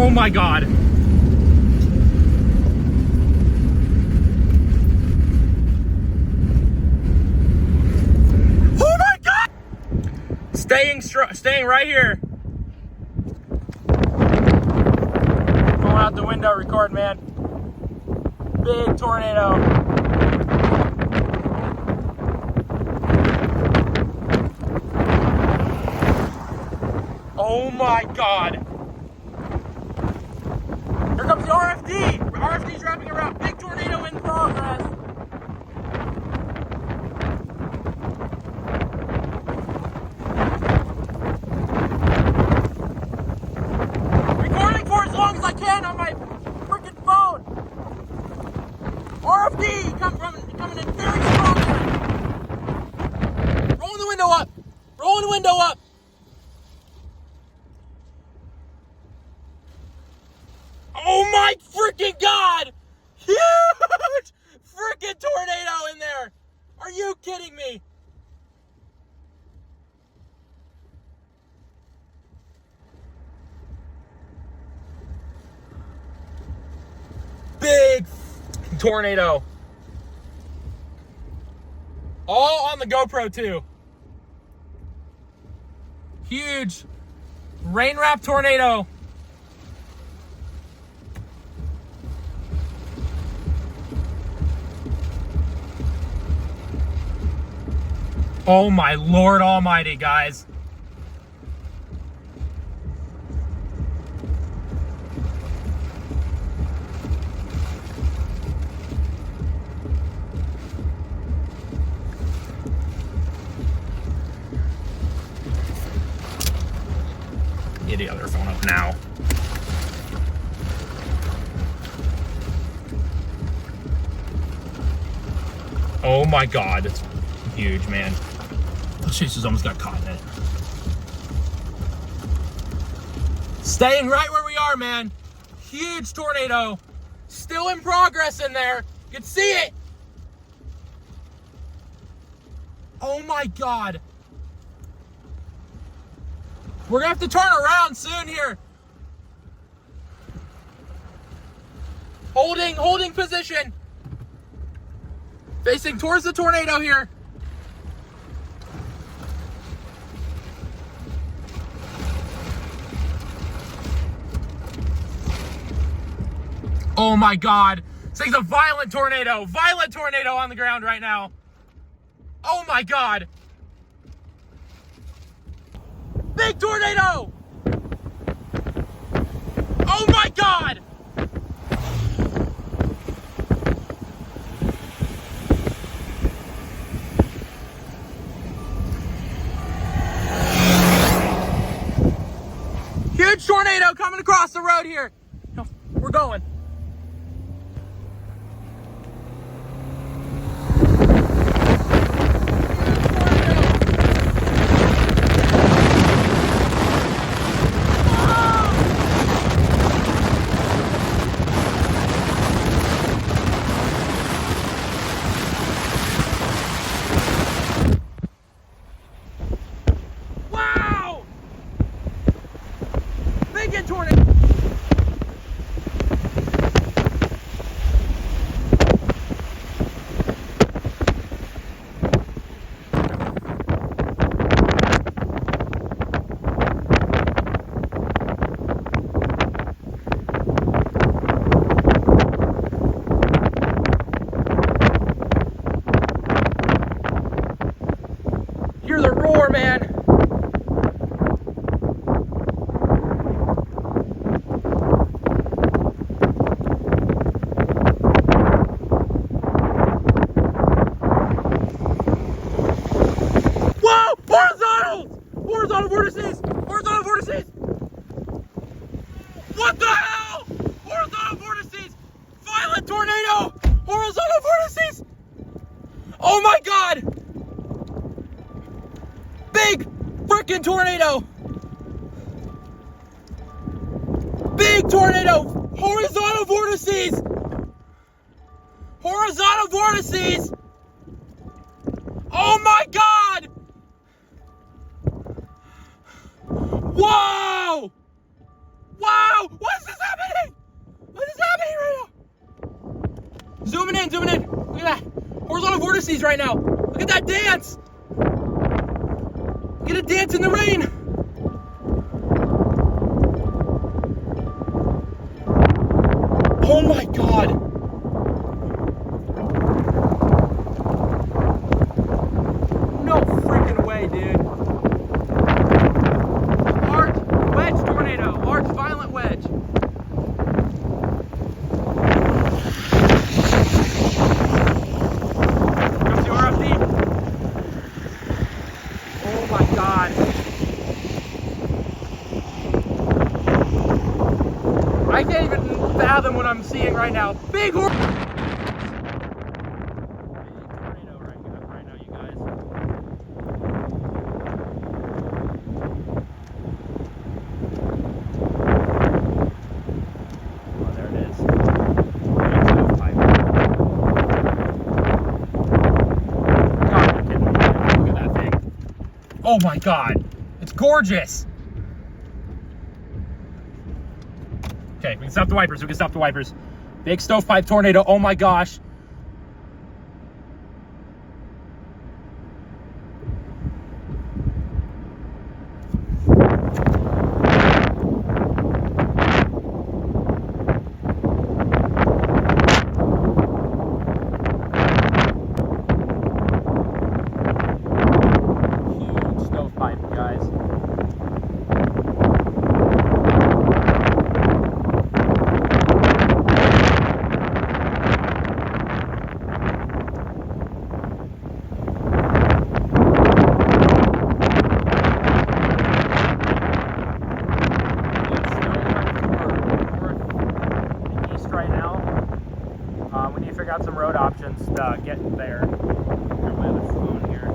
Oh my God. Oh my God! Staying right here. Going out the window, record, man. Big tornado. Oh my God. Here comes the RFD. RFD's wrapping around. Big tornado in progress. Recording for as long as I can on my freaking phone. RFD coming in very strong. Rolling the window up. Rolling the window up. Oh my freaking God! Huge freaking tornado in there! Are you kidding me? Big tornado. All on the GoPro too. Huge rain wrap tornado. Oh my Lord Almighty, guys. Get the other phone up now. Oh my God, it's huge, man. Jesus almost got caught in it. Staying right where we are, man. Huge tornado. Still in progress in there. You can see it. Oh my God. We're gonna have to turn around soon here. Holding position. Facing towards the tornado here. Oh my God. This thing's a violent tornado. Violent tornado on the ground right now. Oh my God. Big tornado. Oh my God. Huge tornado coming across the road here. We're going. Wow! Big tornado. Hear the roar, man. Whoa! Horizontal vortices! Horizontal vortices! What the hell? Horizontal vortices! Violent tornado! Horizontal vortices! Oh my God! Big freaking tornado! Big tornado! Horizontal vortices! Horizontal vortices! Oh my God! Whoa! Wow! What is this? in, zooming in. Look at that. Horizontal vortices right now. Look at that dance. Get a dance in the rain. Oh my God. No freaking way, dude. Large wedge tornado. Large violent wedge. Come to RFD. Oh my God. I can't even fathom what I'm seeing right now. Big tornado right now, you guys. Oh, there it is. God, you're kidding me. Look at that thing. Oh my God. It's gorgeous. Okay, we can stop the wipers. We can stop the wipers. Big stovepipe tornado. Oh my gosh. Huge stovepipe, guys. We need to figure out some road options to get there. Got my other phone here.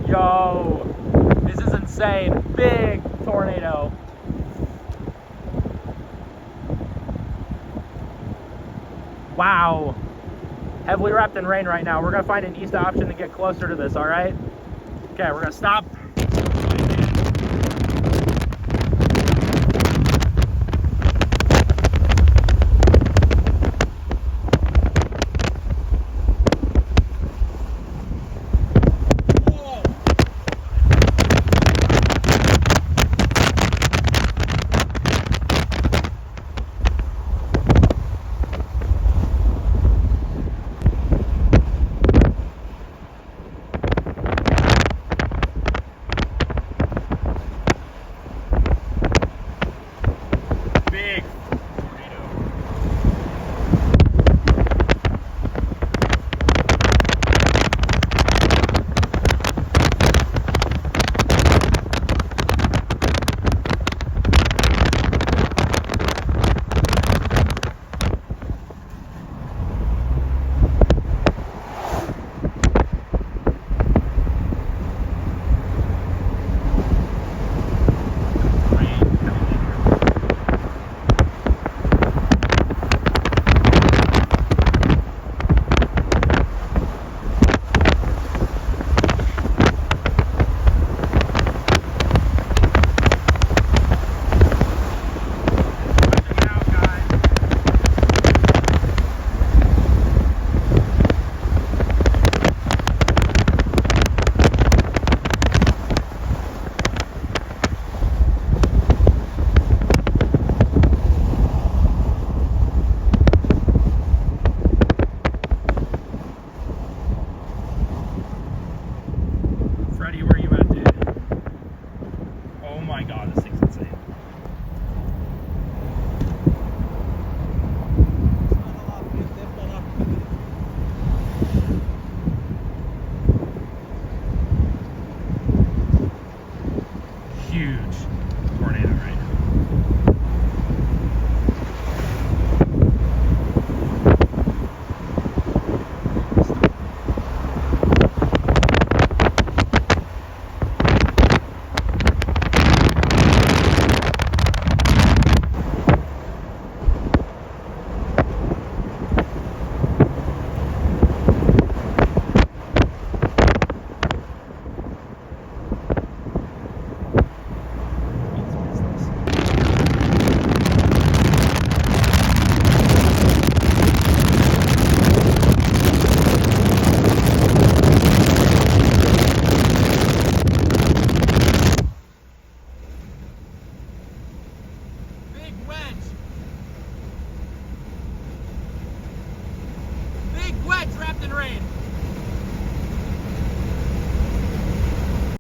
Yo, this is insane. Big tornado. Wow. Heavily wrapped in rain right now. We're gonna find an east option to get closer to this, all right? Okay, we're gonna stop. wedge. Big wedge wrapped in rain.